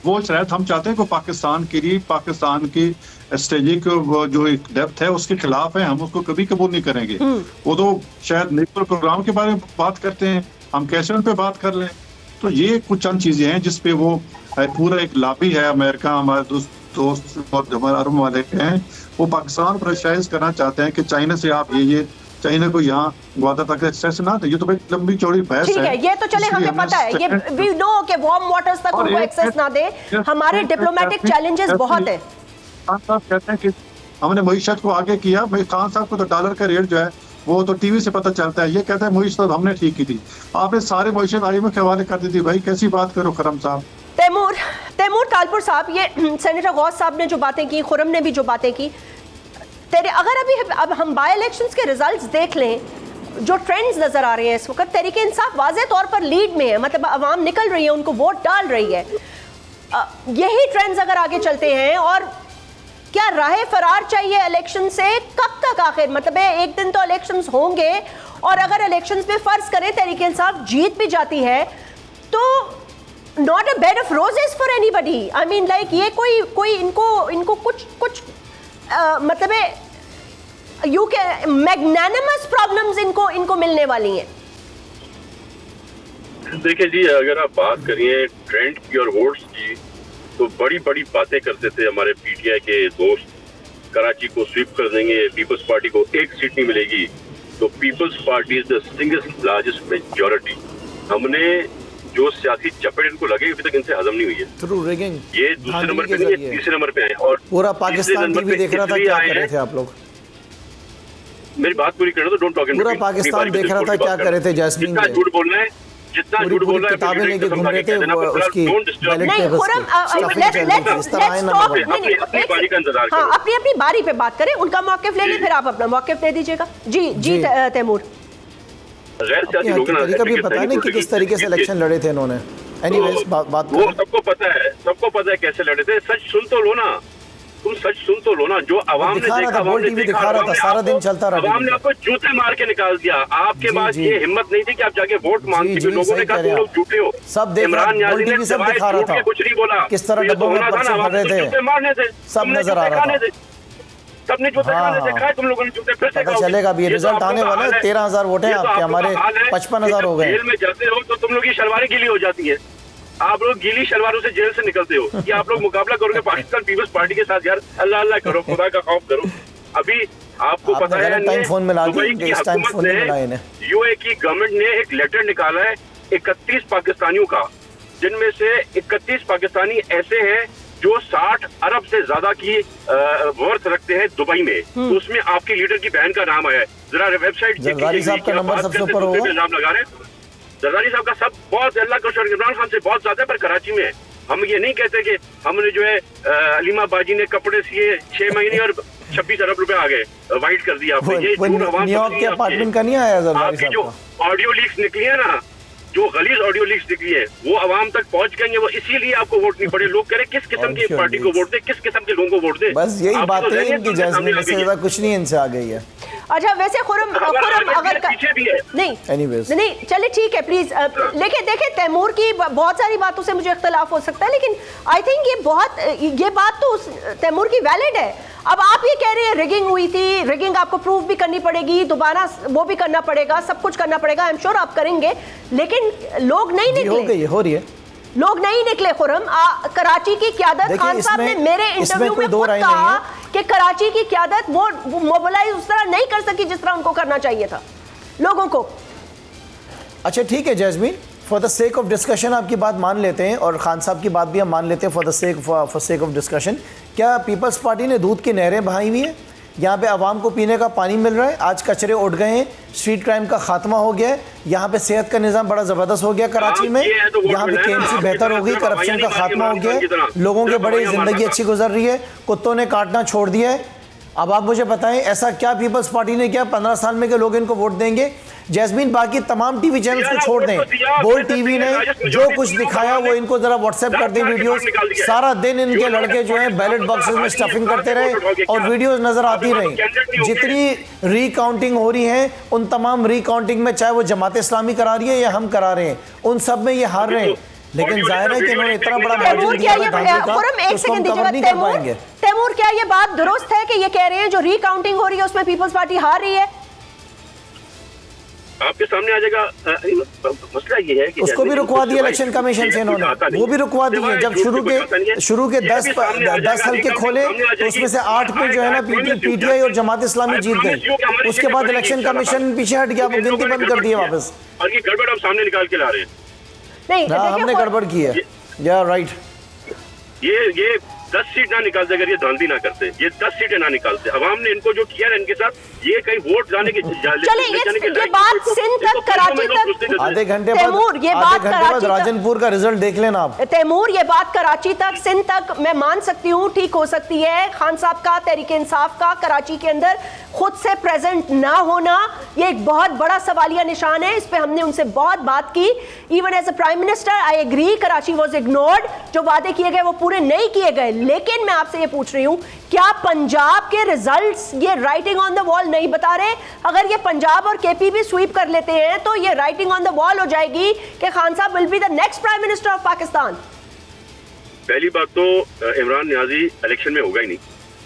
वो शराइत हम चाहते हैं कि पाकिस्तान के लिए, पाकिस्तान की स्ट्रेटेजिक जो एक डेप्थ है उसके खिलाफ है, हम उसको कभी कबूल नहीं करेंगे। वो तो शायद न्यूक्लियर प्रोग्राम के बारे में बात करते हैं, हम कैसे उन पे बात कर लें। तो ये कुछ चंद चीजें हैं जिसपे वो पूरा एक लॉबी है। अमेरिका हमारे दोस्त और हमारे अरब वाले हैं, वो पाकिस्तान प्रेशराइज करना चाहते हैं कि चाइना से आप ये चाइना को यहाँ ग्वादा तक एक्सेस ना दे। ये तो एक लंबी चौड़ी बहस है। ये तो चले हमें पता है, ये वी नो कि वार्म वाटर्स तक उनको एक्सेस ना दे। हमारे डिप्लोमेटिक चैलेंजेस बहुत है। खान साहब कहते हैं कि हमने मईशत को आगे किया। खान साहब को तो डॉलर का रेट जो है वो तो टीवी से पता चलता है। ये कहते हैं मईशत हमने ठीक की थी, आपने सारे मईशत IMF के हवाले कर दी थी। भाई कैसी बात करो खरम साहब। तैमूर तालपुर साहब, ये सेनेटर गौस साहब ने जो बातें की, खुरम ने भी जो बातें की, अगर अब हम बाय इलेक्शंस के रिजल्ट्स देख लें, जो ट्रेंड्स नजर आ रहे हैं इस वक्त, तहरीक इंसाफ वाज़े तौर पर लीड में है, मतलब अवाम निकल रही है, उनको वोट डाल रही है। यही ट्रेंड्स अगर आगे चलते हैं, और क्या राह फरार चाहिए इलेक्शन से? कब तक आखिर, मतलब एक दिन तो इलेक्शंस होंगे, और अगर इलेक्शंस में फर्ज करें तहरीक इंसाफ जीत भी जाती है तो not a bed of roses for anybody. I mean like ये कोई इनको कुछ मतलब यू के मैग्नानिमस प्रॉब्लम्स इनको मिलने वाली हैं। देखिए जी, अगर आप बात करिए ट्रेंड की और वोट्स की, तो बड़ी बड़ी बातें करते थे हमारे PTI के दोस्त, कराची को स्वीप कर देंगे, पीपल्स पार्टी को एक सीट नहीं मिलेगी, तो People's Party is the single largest majority. हमने जो सियासी चपेट इनको लगे अभी तक इनसे हजम नहीं हुई है। थ्रू रिगिंग ये दूसरे नंबर पे नहीं, तीसरे नंबर पे आए। और पूरा पाकिस्तान टीवी देख रहा था, क्या कर रहे थे आप लोग? मेरी बात पूरी करना तो डोंट टॉक इन। पूरा पाकिस्तान देख रहा था, क्या कर रहे थे जैस्मीन? जितना झूठ बोलना है, जितना झूठ बोलना है, किताबें लेके घूम रहे थे उसकी अपनी बारी पे बात करें, उनका मौक़िफ़ ले लें, फिर आप अपना मौक़िफ़ दे दीजिएगा। जी तैमूर, तरीका भी पता नहीं कि किस तरीके से इलेक्शन लड़े थे इन्होंने। एनीवेज बात वो सबको पता है कैसे लड़े थे। सच सुन तो लो ना, तुम सच सुन तो लो ना, जो अवाम ने देखा, अवाम ने दिखा रहा था, सारा दिन चलता रहा, अवाम ने आपको जूते मार के निकाल दिया। आपके पास ये हिम्मत नहीं थी कि आप जाके वोट मांगते, लोगों ने कहा तुम लोग झूठे हो। सब इमरान न्याजी ने कुछ नहीं बोला, किस तरह जूते मारने थे, सब नजर आ रहा था, सबने जूते खाने से खाए, तुम लोगों ने जूते फिर से पता चलेगा। अभी रिजल्ट आने वाला है, 13,000 वोट हैं आपके, हमारे 55,000 हो गए। जेल में जाते हो तो तुम लोग की शलवारें गीली हो जाती है, आप लोग गीली शलवारों से जेल से निकलते हो कि आप लोग मुकाबला करोगे पाकिस्तान पीपल्स पार्टी के साथ। यार अल्लाह अल्लाह करो, खुदा का खौफ करो। अभी आपको पता है यूए की गवर्नमेंट ने एक लेटर निकाला है 31 पाकिस्तानियों का, जिनमें से 31 पाकिस्तानी ऐसे हैं जो 60 अरब से ज्यादा की वर्थ रखते हैं दुबई में। तो उसमें आपके लीडर की बहन का नाम आया है, जरा वेबसाइट जरदारी साहब का नंबर सबसे ऊपर होगा। नाम लगा रहे हैं जरदारी साहब का, सब बहुत अल्लाह का शुक्र इमरान खान से बहुत ज्यादा, पर कराची में हम ये नहीं कहते कि हमने जो है अलीमा बाजी ने कपड़े सिए 6 महीने और 26 अरब रुपए आ गए, वाइट कर दिया आपने। ये न्यूयॉर्क के अपार्टमेंट का नहीं आया जरदारी साहब जो ऑडियो लीक्स निकली है ना, जो गलीज ऑडियो लीक्स निकली है, वो आवाम तक पहुंच गई, वो इसीलिए आपको वोट नहीं पड़े। लोग कह रहे किस किस्म की पार्टी को वोट दे, किस किस्म के लोगों को वोट दे, बस यही बात है इनकी, जैस्मीन से ज्यादा कुछ नहीं इनसे आ गई है। अच्छा वैसे खुरम अगर नहीं चले ठीक है प्लीज, लेकिन देखें तैमूर की बहुत सारी बातों से मुझे इख्तलाफ हो सकता है, लेकिन आई थिंक ये बात तो तैमूर की वैलिड है। अब आप ये कह रहे हैं रिगिंग हुई थी, रिगिंग आपको प्रूव भी करनी पड़ेगी, दोबारा वो भी करना पड़ेगा, सब कुछ करना पड़ेगा, आई एम श्योर आप करेंगे, लेकिन लोग नहीं निकले, हो रही है, लोग नहीं निकले। खुरम कराची की क़यादत, खान साहब ने मेरे इंटरव्यू में खुद कहा कि कराची की क़यादत वो मोबिलाइज उस तरह नहीं कर सकी जिस तरह उनको करना चाहिए था लोगों को। अच्छा ठीक है jasmine, for the sake of discussion आपकी बात मान लेते हैं और खान साहब की बात भी हम मान लेते हैं फॉर सेक ऑफ डिस्कशन। क्या पीपल्स पार्टी ने दूध की नहरें बहाई हुई हैं? यहाँ पे आवाम को पीने का पानी मिल रहा है, आज कचरे उठ गए हैं, स्ट्रीट क्राइम का खात्मा हो गया है, यहाँ पे सेहत का निज़ाम बड़ा ज़बरदस्त हो गया कराची में, यहाँ पे केएमसी बेहतर हो गई, करप्शन का खात्मा हो गया है, लोगों के बड़ी ज़िंदगी अच्छी गुजर रही है, कुत्तों ने काटना छोड़ दिया है। अब आप मुझे बताएं ऐसा क्या पीपल्स पार्टी ने किया 15 साल में के लोग इनको वोट देंगे? जैस्मीन बाकी तमाम टीवी चैनल्स को छोड़ दें, बोल्ड टीवी ने जो कुछ दिखाया वो इनको जरा व्हाट्सएप कर दें वीडियोस, सारा दिन इनके लड़के जो हैं बैलेट बॉक्सेस में स्टफिंग करते रहे और वीडियोस नजर आती रही। जितनी रीकाउंटिंग हो रही है उन तमाम रीकाउंटिंग में, चाहे वो जमात इस्लामी करा रही है या हम करा रहे हैं, उन सब में ये हार रहे हैं, लेकिन जाहिर है कि इन्होंने इतना बड़ा मार्जिन दिया था, उसको हम कवर नहीं कर पाएंगे। तैमूर क्या ये बात दुरुस्त है कि ये कह रहे हैं जो रीकाउंटिंग हो रही है उसमें पीपल्स पार्टी हार रही है? आपके सामने आ जाएगा। मसला ये है कि उसको भी रुकवा दिया इलेक्शन कमीशन से इन्होंने, वो भी रुकवा दिए। जब शुरू के 10 हल्के खोले तो उसमें से 8 पे जो है ना पीटीआई और जमात इस्लामी जीत गई, उसके बाद इलेक्शन कमीशन पीछे हट गया, वो गिनती बंद कर दी वापस। और ये गड़बड़ हम सामने निकाल के ला रहे हैं। नहीं हमने गड़बड़ की है, या राइट। ये 10 सीट ना निकालते अगर ये धांधली ना करते, ये 10 सीटें ना निकालते, अवाम ने इनको जो किया है इनके साथ, ये कहीं वोट जाने के ये बात सिंध तक कराची तक आधे घंटे बाद राजनपुर का रिजल्ट देख लेना आप। तैमूर ये बात कराची तक, सिंध तक मैं मान सकती हूँ, ठीक हो सकती है। खान साहब का, तहरीक इंसाफ का कराची के अंदर खुद से प्रेजेंट ना होना ये एक बहुत बड़ा सवालिया निशान है। इस पे हमने उनसे बहुत बात की। Even as a prime minister I agree, Karachi was ignored, जो वादे किए गए वो पूरे नहीं किए गए। लेकिन मैं आपसे ये पूछ रही हूँ, क्या पंजाब के रिजल्ट्स ये राइटिंग ऑन द वॉल नहीं बता रहे? अगर ये पंजाब और केपी भी स्वीप कर लेते हैं तो ये राइटिंग ऑन द वॉल हो जाएगी कि खान साहब will be the next prime minister of Pakistan. पहली बात तो इमरान न्याजी इलेक्शन में होगा ही नहीं,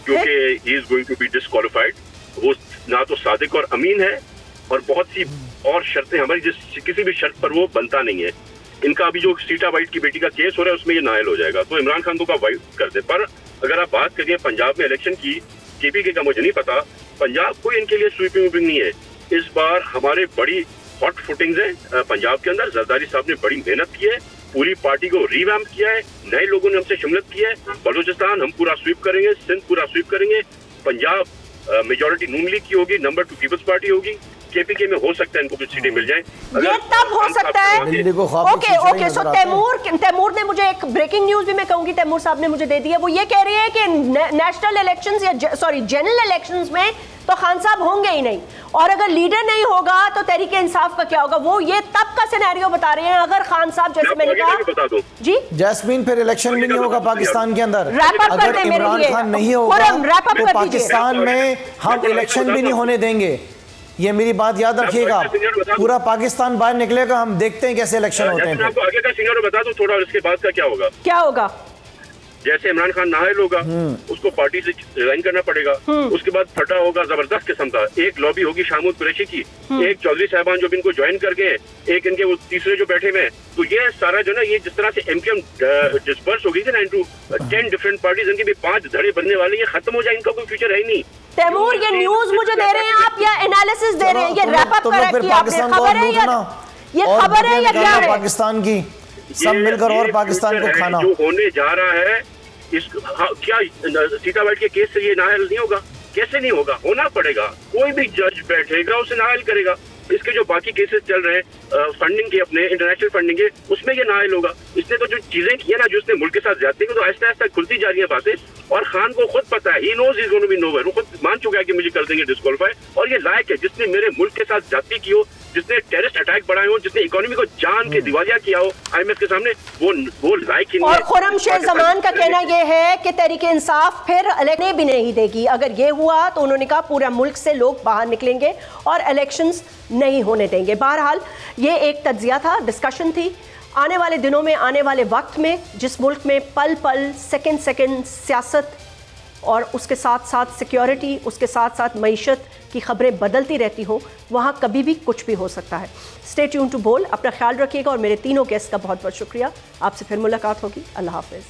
क्योंकि he is going to be disqualified. वो ना तो सादिक और अमीन है, और बहुत सी और शर्तें हमारी, जिस किसी भी शर्त पर वो बनता नहीं है। इनका अभी जो सीटा वाइट की बेटी का केस हो रहा है उसमें ये नायल हो जाएगा, तो इमरान खान को वाइट कर दे। पर अगर आप बात करिए पंजाब में इलेक्शन की, केपी का मुझे नहीं पता, पंजाब कोई इनके लिए स्वीपिंग वूपिंग नहीं है। इस बार हमारे बड़ी हॉट फुटिंग्स है पंजाब के अंदर। जरदारी साहब ने बड़ी मेहनत की है, पूरी पार्टी को रिवैम्प किया है, नए लोगों ने हमसे शिमलत की है। बलूचिस्तान हम पूरा स्वीप करेंगे, सिंध पूरा स्वीप करेंगे। पंजाब मेजॉरिटी नून लीग की होगी, नंबर 2 पीपल्स पार्टी होगी। KPK में हो सकता है इनको कुछ सीटें मिल जाए। ये तब हो सकता है। ओके, सो तैमूर ने मुझे एक ब्रेकिंग न्यूज भी मैं कहूंगी तैमूर साहब ने मुझे दे दी है। वो ये कह रहे हैं कि नेशनल इलेक्शंस या सॉरी जनरल इलेक्शंस में तो खान साहब होंगे ही नहीं, और अगर लीडर नहीं होगा तो तहरीक इंसाफ का क्या होगा। वो ये तब का सिनेरियो बता रहे हैं अगर खान साहब, जैसे मैंने कहा जी जैस्मीन, फिर इलेक्शन भी नहीं होगा पाकिस्तान के अंदर। अगर इमरान खान नहीं होगा तो पाकिस्तान में हम इलेक्शन भी नहीं होने देंगे। ये मेरी बात याद रखिएगा, पूरा पाकिस्तान बाहर निकलेगा। हम देखते हैं कैसे इलेक्शन होते हैं। आपको आगे का सिनेरियो बता दूं थोड़ा, इसके बाद का क्या होगा। जैसे इमरान खान नाअहल होगा, उसको पार्टी से रिजाइन करना पड़ेगा। उसके बाद फटा होगा जबरदस्त किस्म का, एक लॉबी होगी शाहमूद कुरैशी की, एक चौधरी साहबान जो भी इनको ज्वाइन कर गए, एक इनके वो तीसरे जो बैठे हुए, तो ये सारा जो ना, ये जिस तरह से MKM डिस्पर्स हो गई थी ना इनटू 10 डिफरेंट पार्टीज, इनके भी 5 धड़े बनने वाले, ये खत्म हो जाए, इनका कोई फ्यूचर है ही नहीं। तैमूर, ये न्यूज मुझे दे रहे हैं आप या एनालिसिस दे रहे हैं? ये रैप अप कर रखी है आपने, खबर है या ये खबर है या क्या है? पाकिस्तान की सब मिलकर और पाकिस्तान को खाना जो होने जा रहा है, इस क्या सीताबाद के केस से ये नाअहल नहीं होगा? कैसे नहीं होगा? होना पड़ेगा। कोई भी जज बैठेगा उसे नाअहल करेगा। इसके जो बाकी केसेस चल रहे हैं फंडिंग के, अपने इंटरनेशनल फंडिंग के, उसमें ये नाअहल होगा। इसने तो जो चीजें की है ना, जो उसने मुल्क के साथ जाती है, तो आहिस्ता आहिस्ता खुलती जा रही है बातें, और खान को खुद पता है, he knows is going to be nowhere. वो खुद मान चुका है कि मुझे कर देंगे डिस्क्वालीफाई, और ये लायक है। जिसने मेरे मुल्क के साथ जाति की हो, जिसने टेररिस्ट अटैक बढ़ाए हो, जिसने इकोनॉमी को जान के दिवालिया किया हो IMF के सामने, वो लायक ही नहीं है। और खुर्रम शेख जमान का कहना यह है कि तहरीक इंसाफ फिर इलेक्शन भी नहीं देगी। अगर ये हुआ तो उन्होंने कहा पूरा मुल्क से लोग बाहर निकलेंगे और इलेक्शंस नहीं होने देंगे। बहरहाल ये एक तज्जिया था, डिस्कशन थी। आने वाले दिनों में, आने वाले वक्त में, जिस मुल्क में पल पल, सेकंड सेकंड सियासत और उसके साथ साथ सिक्योरिटी, उसके साथ साथ मईशत की खबरें बदलती रहती हो, वहाँ कभी भी कुछ भी हो सकता है। स्टे ट्यून टू बोल। अपना ख्याल रखिएगा और मेरे तीनों गेस्ट का बहुत बहुत शुक्रिया। आपसे फिर मुलाकात होगी। अल्लाह हाफिज।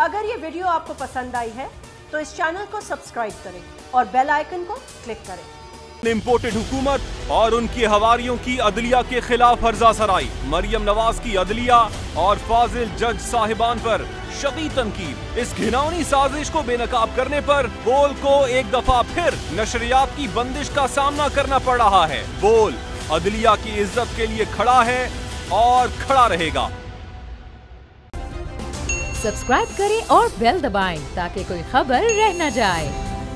अगर ये वीडियो आपको पसंद आई है तो इस चैनल को सब्सक्राइब करें और बेल आइकन को क्लिक करें। इम्पोर्टेड हुकूमत और उनकी हवारियों की अदलिया के खिलाफ हर्जा सराई, मरियम नवाज की अदलिया और फाजिल जज साहिबान पर शदीद तनकीद। इस घिनौनी साजिश को बेनकाब करने पर बोल को एक दफा फिर नशरियात की बंदिश का सामना करना पड़ रहा है। बोल अदलिया की इज्जत के लिए खड़ा है और खड़ा रहेगा। सब्सक्राइब करें और बेल दबाएं ताकि कोई खबर रह न जाए।